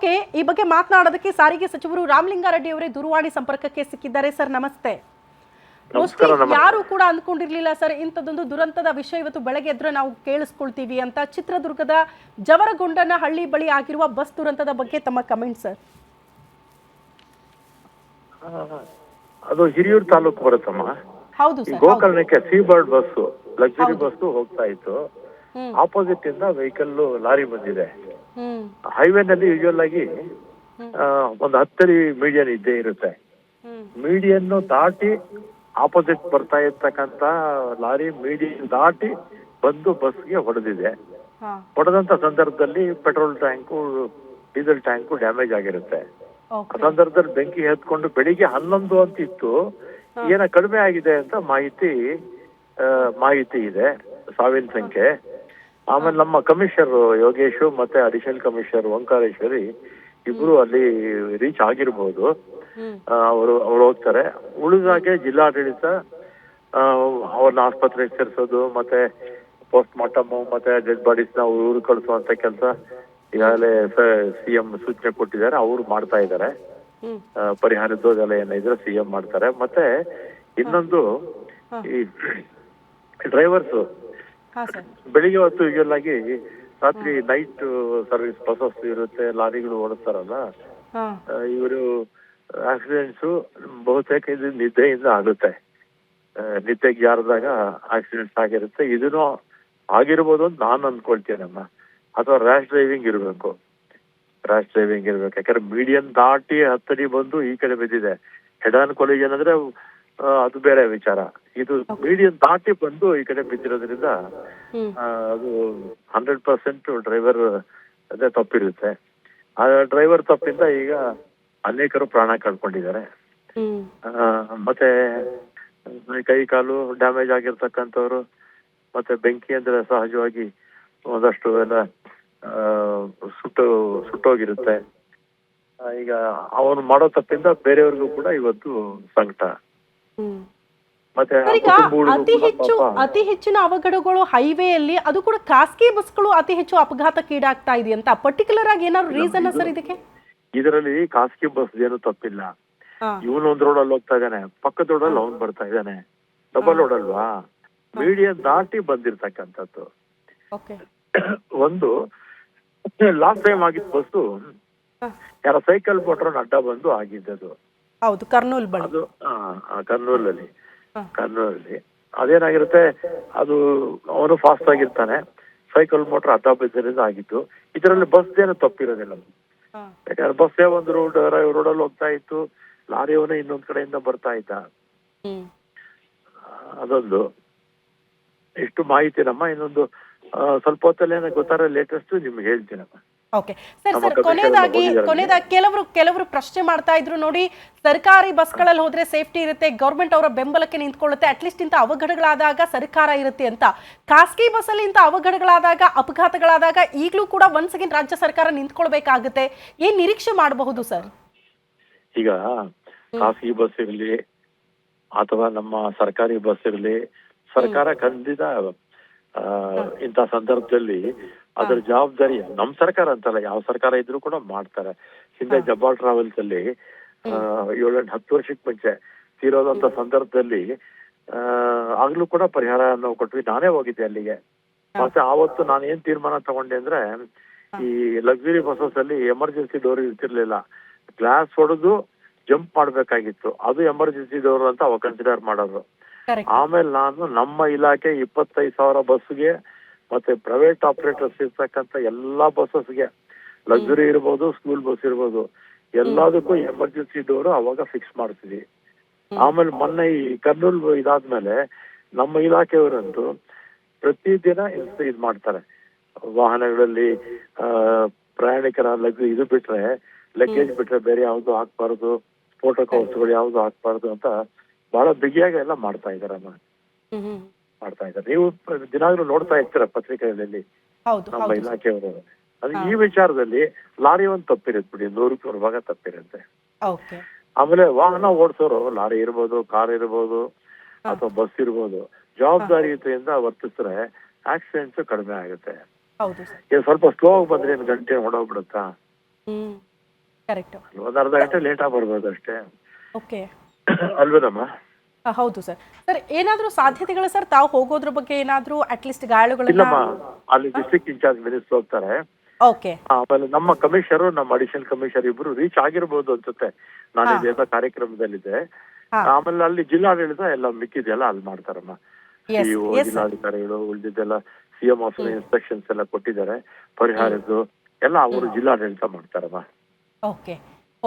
Okay, ಈ ಬಗ್ಗೆ ಮಾತನಾಡೋದಕ್ಕೆ ಸಾರಿಗೆ ಸಚಿವರು ರಾಮಲಿಂಗಾರೆಡ್ಡಿ ಅವರೇ ದೂರವಾಣಿ ಸಂಪರ್ಕಕ್ಕೆ ಸಿಕ್ಕಿದ್ದಾರೆ. ಸರ್ ನಮಸ್ತೆ. ಮೋಸ್ಟ್ಲಿ ಯಾರು ಕೂಡ ಅಂದ್ಕೊಂಡಿರ್ಲಿಲ್ಲ ಸರ್ ಇಂಥದ್ದೊಂದು ದುರಂತದ ವಿಷಯ ಇವತ್ತು ಬೆಳಗ್ಗೆ ಎದ್ರೆ ನಾವು ಕೇಳಿಸ್ಕೊಳ್ತೀವಿ ಅಂತ. ಚಿತ್ರದುರ್ಗದ ಜವರಗೊಂಡನಹಳ್ಳಿ ಬಳಿ ಆಗಿರುವ ಬಸ್ ದುರಂತದ ಬಗ್ಗೆ ತಮ್ಮ ಕಮೆಂಟ್ ಸರ್. ಅದು ಹಿರಿಯೂರು ತಾಲೂಕು ಬರುತ್ತಮ್ಮ. ಹೌದು ಸರ್. ಗೋಕರ್ಣಕ್ಕೆ sea bird bus, luxury bus ಹೋಗ್ತಾ ಇತ್ತು. ಆಪೋಸಿಟ್ ಇಂದ ವೆಹಿಕಲ್ ಲಾರಿ ಬಂದಿದೆ. ಹೈವೇನಲ್ಲಿ ಯೂಶುವಲ್ ಆಗಿ ಒಂದು 10 ಮೀಡಿಯನ್ ಇದ್ದೇ ಇರುತ್ತೆ. ಮೀಡಿಯನ್ ದಾಟಿ ಆಪೋಸಿಟ್ ಬರ್ತಾ ಇರ್ತಕ್ಕಂತ ಲಾರಿ ಮೀಡಿಯನ್ ದಾಟಿ ಬಂದು ಬಸ್ಗೆ ಹೊಡೆದಿದೆ. ಹೊಡೆದಂತ ಸಂದರ್ಭದಲ್ಲಿ petrol tank diesel tank damage ಆಗಿರುತ್ತೆ. ಆ ಸಂದರ್ಭದಲ್ಲಿ ಬೆಂಕಿ ಎತ್ಕೊಂಡು ಬೆಳಿಗ್ಗೆ 11 ಅಂತ ಇತ್ತು, ಏನ ಕಡಿಮೆ ಆಗಿದೆ ಅಂತ ಮಾಹಿತಿ ಇದೆ, ಸಾವಿನ ಸಂಖ್ಯೆ. ಆಮೇಲೆ ನಮ್ಮ ಕಮಿಷನರ್ ಯೋಗೇಶು ಮತ್ತೆ ಅಡಿಷನಲ್ ಕಮಿಷನರ್ ಓಂಕಾರೇಶ್ವರಿ ಇಬ್ರು ಅಲ್ಲಿ ರೀಚ್ ಆಗಿರ್ಬೋದು. ಅವರು ಹೋಗ್ತಾರೆ. ಉಳಿದಾಗೆ ಜಿಲ್ಲಾಡಳಿತ ಅವ್ರನ್ನ ಆಸ್ಪತ್ರೆಗೆ ಸೇರಿಸೋದು ಮತ್ತೆ ಪೋಸ್ಟ್ ಮಾರ್ಟಮ್ ಮತ್ತೆ ಡೆಡ್ ಬಾಡೀಸ್ ನ ಊರು ಕಳಿಸುವಂತ ಕೆಲಸ ಈಗಾಗಲೇ ಸಿಎಂ ಸೂಚನೆ ಕೊಟ್ಟಿದ್ದಾರೆ. ಅವರು ಮಾಡ್ತಾ ಇದ್ದಾರೆ. ಪರಿಹಾರದ್ದೆಲ್ಲ ಏನಿದ್ರೆ ಸಿಎಂ ಮಾಡ್ತಾರೆ. ಮತ್ತೆ ಇನ್ನೊಂದು ಈ ಡ್ರೈವರ್ಸ್ ಬೆಳಿಗ್ಗೆ ಹೊತ್ತು ಯೂಶುವಲ್ ಆಗಿ ರಾತ್ರಿ ನೈಟ್ ಸರ್ವಿಸ್ ಬಸಸ್ ಇರುತ್ತೆ, ಲಾರಿಗಳು ಓಡಿಸ್ತಾರಲ್ಲ, ಇವರು ಆಕ್ಸಿಡೆಂಟ್ಸ್ ಬಹುತೇಕ ಇದು ನಿದ್ದೆಯಿಂದ ಆಗುತ್ತೆ. ನಿದ್ದೆಗೆ ಜಾರದಾಗ ಆಕ್ಸಿಡೆಂಟ್ಸ್ ಆಗಿರುತ್ತೆ. ಇದನ್ನು ಆಗಿರ್ಬೋದು ಅಂತ ನಾನು ಅಂದ್ಕೊಳ್ತೇನಮ್ಮ. ಅಥವಾ ರ್ಯಾಶ್ ಡ್ರೈವಿಂಗ್ ಇರಬೇಕು. ಯಾಕಂದ್ರೆ ಮೀಡಿಯನ್ ದಾಟಿ 10 ಅಡಿ ಬಂದು ಈ ಕಡೆ ಬಿದ್ದಿದೆ. ಹೆಡ್ ಆನ್ ಕೊಲಿಜನ್ ಅಂದ್ರೆ ಅದು ಬೇರೆ ವಿಚಾರ. ಇದು ಮೀಡಿಯನ್ ದಾಟಿ ಬಂದು ಈ ಕಡೆ ಬಿದ್ದಿರೋದ್ರಿಂದ ಅದು 100% ಡ್ರೈವರ್ ಅದೇ ತಪ್ಪಿರುತ್ತೆ. ಆ ಡ್ರೈವರ್ ತಪ್ಪಿಂದ ಈಗ ಅನೇಕರು ಪ್ರಾಣ ಕಳ್ಕೊಂಡಿದ್ದಾರೆ. ಮತ್ತೆ ಕೈ ಕಾಲು ಡ್ಯಾಮೇಜ್ ಆಗಿರ್ತಕ್ಕಂಥವ್ರು, ಮತ್ತೆ ಬೆಂಕಿ ಅಂದ್ರೆ ಸಹಜವಾಗಿ ಒಂದಷ್ಟು ಎಲ್ಲ ಸುಟ್ಟೋಗಿರುತ್ತೆ. ಈಗ ಅವನು ಮಾಡೋ ತಪ್ಪಿಂದ ಬೇರೆಯವ್ರಿಗೂ ಕೂಡ ಇವತ್ತು ಸಂಕಟ. ಮತ್ತೆ ಅತಿ ಹೆಚ್ಚಿನ ಅವಘಡಗಳು ಹೈವೇಯಲ್ಲಿ, ಅದು ಕೂಡ ಖಾಸಗಿ ಬಸ್ಗಳು ಅತಿ ಹೆಚ್ಚು ಅಪಘಾತಕ್ಕೀಡಾಗ್ತಾ ಇದೆ ಅಂತ ಪರ್ಟಿಕ್ಯುಲರ್ ಆಗಿ ಏನಾದ್ರು ರೀಸನ್ ಸರ್ ಇದಕ್ಕೆ? ಇದರಲ್ಲಿ ಖಾಸಗಿ ಬಸ್ ಏನು ತಪ್ಪಿಲ್ಲ. ಇವನು ಒಂದ್ ರೋಡಲ್ಲಿ ಹೋಗ್ತಾ ಇದ್ದಾನೆ, ಪಕ್ಕದ ರೋಡಲ್ಲಿ ಅವ್ನು ಬರ್ತಾ ಇದ್ದಾನೆ. ಡಬಲ್ ರೋಡ್ ಅಲ್ವಾ, ಮೀಡಿಯನ್ ದಾಟಿ ಬಂದಿರ್ತಕ್ಕಂಥದ್ದು. ಒಂದು ಲಾಸ್ಟ್ ಟೈಮ್ ಆಗಿದ್ದ ಬಸ್ಸು ಯಾರ ಸೈಕಲ್ ಮೋಟರ್ ಅಡ್ಡ ಬಂದು ಆಗಿದ್ದದು. ಹೌದು, ಕರ್ನೂಲ್ ಬಳಿ. ಅದು ಕರ್ನೂಲಲ್ಲಿ ಅದೇನಾಗಿರುತ್ತೆ, ಅದು ಅವನು ಫಾಸ್ಟ್ ಆಗಿರ್ತಾನೆ, ಸೈಕಲ್ ಮೋಟರ್ ಅಡ್ಡ ಬಿದ್ದರಿಂದ ಆಗಿತ್ತು. ಇದರಲ್ಲಿ ಬಸ್ ಏನು ತಪ್ಪಿರೋದಿಲ್ಲ. ಯಾಕಂದ್ರೆ ಬಸ್ಸೇ ಒಂದು ರೋಡಲ್ಲಿ ಹೋಗ್ತಾ ಇತ್ತು, ಲಾರಿಯವನೇ ಇನ್ನೊಂದ್ ಕಡೆಯಿಂದ ಬರ್ತಾ ಇದ್ದ. ಅದೊಂದು ಇಷ್ಟು ಮಾಹಿತಿ ನಮ್ಮ. ಇನ್ನೊಂದು ಸ್ವಲ್ಪ ಹೊತ್ತಲ್ಲಿ ಏನೋ ಗೊತ್ತಾರ ಲೇಟೆಸ್ಟ್ ನಿಮ್ಗೆ ಹೇಳ್ತೀನಮ್ಮ. Okay sir. ಕೊನೆಯದಾಗಿ ಕೆಲವರು ಪ್ರಶ್ನೆ ಮಾಡ್ತಾ ಇದ್ರು ನೋಡಿ, ಸರ್ಕಾರಿ ಬಸ್ಗಳಲ್ಲಿ ಹೋದ್ರೆ ಸೇಫ್ಟಿ ಇರುತ್ತೆ, ಗೌರ್ಮೆಂಟ್ ಅವರ ಬೆಂಬಲಕ್ಕೆ ನಿಂತ್ಕೊಳ್ಳುತ್ತೆ, ಅಟ್ಲೀಸ್ಟ್ ಇಂಥ ಅವಘಡಗಳಾದಾಗ ಸರ್ಕಾರ ಇರುತ್ತೆ ಅಂತ. ಖಾಸಗಿ ಬಸ್ಸಲ್ಲಿ ಇಂಥ ಅವಘಡಗಳಾದಾಗ, ಅಪಘಾತಗಳಾದಾಗ ಈಗಲೂ ಕೂಡ ಒಂದ್ ಸೆಕೆಂಡ್ ರಾಜ್ಯ ಸರ್ಕಾರ ನಿಂತ್ಕೊಳ್ಬೇಕಾಗುತ್ತೆ. ಏನ್ ನಿರೀಕ್ಷೆ ಮಾಡಬಹುದು ಸರ್? ಈಗ ಖಾಸಗಿ ಬಸ್ ಇರಲಿ ಅಥವಾ ನಮ್ಮ ಸರ್ಕಾರಿ ಬಸ್ ಇರಲಿ, ಸರ್ಕಾರ ಖಂಡಿತ ಇಂಥ ಸಂದರ್ಭದಲ್ಲಿ ಅದರ ಜವಾಬ್ದಾರಿ ನಮ್ ಸರ್ಕಾರ ಅಂತಲ್ಲ, ಯಾವ ಸರ್ಕಾರ ಇದ್ರೂ ಕೂಡ ಮಾಡ್ತಾರೆ. ಹಿಂದೆ ಜಬ್ಬಾಳ್ ಟ್ರಾವೆಲ್ಸ್ ಅಲ್ಲಿ 7-10 ವರ್ಷಕ್ಕೆ ಮುಂಚೆ ತೀರೋದಂತ ಸಂದರ್ಭದಲ್ಲಿ ಆಗ್ಲೂ ಕೂಡ ಪರಿಹಾರ ನಾವು ಕೊಟ್ವಿ. ನಾನೇ ಹೋಗಿದ್ದೆ ಅಲ್ಲಿಗೆ. ಮತ್ತೆ ಆವತ್ತು ನಾನು ಏನ್ ತೀರ್ಮಾನ ತಗೊಂಡೆ ಅಂದ್ರೆ, ಈ ಲಕ್ಸುರಿ ಬಸಸ್ ಅಲ್ಲಿ ಎಮರ್ಜೆನ್ಸಿ ಡೋರ್ ಇರ್ತಿರ್ಲಿಲ್ಲ, ಗ್ಲಾಸ್ ಹೊಡೆದು ಜಂಪ್ ಮಾಡ್ಬೇಕಾಗಿತ್ತು. ಅದು ಎಮರ್ಜೆನ್ಸಿ ಡೋರ್ ಅಂತ ಅವಾಗ ಕನ್ಸಿಡರ್ ಮಾಡೋರು. ಆಮೇಲೆ ನಾನು ನಮ್ಮ ಇಲಾಖೆ 25,000 ಬಸ್ಗೆ ಮತ್ತೆ ಪ್ರೈವೇಟ್ ಆಪರೇಟರ್ಸ್ ಇರ್ತಕ್ಕಂಥ ಎಲ್ಲಾ ಬಸ್ಸಸ್ಗೆ, ಲಕ್ಸುರಿ ಇರ್ಬೋದು, ಸ್ಕೂಲ್ ಬಸ್ ಇರ್ಬೋದು, ಎಲ್ಲದಕ್ಕೂ ಎಮರ್ಜೆನ್ಸಿ ಡೋರ್ ಅವಾಗ ಫಿಕ್ಸ್ ಮಾಡ್ತೀವಿ. ಆಮೇಲೆ ಮೊನ್ನೆ ಈ ಕರ್ನೂಲ್ ಇದಾದ್ಮೇಲೆ ನಮ್ಮ ಇಲಾಖೆಯವರಂತೂ ಪ್ರತಿದಿನ ಇದ್ ಮಾಡ್ತಾರೆ. ವಾಹನಗಳಲ್ಲಿ ಪ್ರಯಾಣಿಕರ ಇದು ಬಿಟ್ರೆ, ಲಗೇಜ್ ಬಿಟ್ರೆ ಬೇರೆ ಯಾವ್ದು ಹಾಕ್ಬಾರ್ದು, ಸ್ಫೋಟಕ ವಸ್ತುಗಳು ಯಾವ್ದು ಹಾಕ್ಬಾರ್ದು ಅಂತ ಬಹಳ ಬಿಗಿಯಾಗಿ ಎಲ್ಲ ಮಾಡ್ತಾ ಇದಾರೆ. ನೀವು ದಿನಾಗ್ಲೂ ನೋಡ್ತಾ ಇರ್ತೀರ ಪತ್ರಿಕೆಗಳಲ್ಲಿ ನಮ್ಮ ಇಲಾಖೆಯವರು. ಅದು ಈ ವಿಚಾರದಲ್ಲಿ ಲಾರಿ ಒಂದು ತಪ್ಪಿರುತ್ತೆ ಬಿಡಿ, 100% ಭಾಗ ತಪ್ಪಿರುತ್ತೆ. ಆಮೇಲೆ ವಾಹನ ಓಡಿಸೋರು, ಲಾರಿ ಇರ್ಬೋದು, ಕಾರ್ ಇರ್ಬೋದು ಅಥವಾ ಬಸ್ ಇರ್ಬೋದು, ಜವಾಬ್ದಾರಿಯುತೆಯಿಂದ ವರ್ತಿಸಿದ್ರೆ ಆಕ್ಸಿಡೆಂಟ್ಸ್ ಕಡಿಮೆ ಆಗುತ್ತೆ. ಸ್ವಲ್ಪ ಸ್ಲೋ ಆಗಿ ಬಂದ್ರೆ 1 ಗಂಟೆ ಹೊಡೋಗ್ಬಿಡುತ್ತಾ? ಕರೆಕ್ಟ್. ಒಂದ್ ಅರ್ಧ ಗಂಟೆ ಲೇಟ್ ಆಗಿ ಬರ್ಬೋದು ಅಷ್ಟೇ. ಓಕೆ. ಅಲ್ವೇನಮ್ಮ? ಹೌದು ಸರ್. ಸರ್ ಏನಾದ್ರೂ ಸಾಧ್ಯತೆಗಳು ಸರ್ ತಾವು ಹೋಗೋದ್ರ ಬಗ್ಗೆ ಏನಾದ್ರೂ ಅಟ್ಲೀಸ್ಟ್ ಗಾಯಾಳುಗಳನ್ನ? ಇಲ್ಲಮ್ಮ, ಅಲ್ಲಿ ಡಿಸ್ಟ್ರಿಕ್ಟ್ ಇನ್ಚಾರ್ಜ್ ಮಿನಿಸ್ಟರ್ ಹೋಗ್ತಾರೆ. ಓಕೆ. ಆಮೇಲೆ ನಮ್ಮ ಕಮಿಷನರ್, ನಮ್ಮ ಅಡಿಷನಲ್ ಕಮಿಷನರ್ ಇಬ್ರು ರೀಚ್ ಆಗಿರ್ಬೋದು ಅನ್ಸುತ್ತೆ. ನಾನು ಇದೆಲ್ಲ ಕಾರ್ಯಕ್ರಮದಲ್ಲಿದ್ದೆ. ಆಮೇಲೆ ಅಲ್ಲಿ ಜಿಲ್ಲಾಡಳಿತ ಎಲ್ಲ ಮಿಕ್ಕಿದೆಲ್ಲ ಅಲ್ಲಿ ಮಾಡ್ತಾರಮ್ಮ. ಸಿಇಒ, ಜಿಲ್ಲಾಧಿಕಾರಿಗಳು, ಉಳಿದಿದ್ದೆಲ್ಲ ಸಿಎಂ ಆಫೀಸ್ ಇನ್ಸ್ಟ್ರಕ್ಷನ್ಸ್ ಎಲ್ಲ ಕೊಟ್ಟಿದ್ದಾರೆ. ಪರಿಹಾರದ್ದು ಎಲ್ಲ ಅವರು ಜಿಲ್ಲಾಡಳಿತ ಮಾಡ್ತಾರಮ್ಮ. Okay.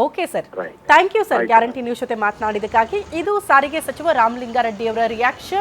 Okay sir, thank you sir guarantee news ಜೊತೆ ಮಾತನಾಡಿದಕ್ಕಾಗಿ. ಇದು ಸಾರಿಗೆ ಸಚಿವ ರಾಮಲಿಂಗಾರೆಡ್ಡಿ ಅವರ ರಿಯಾಕ್ಷನ್.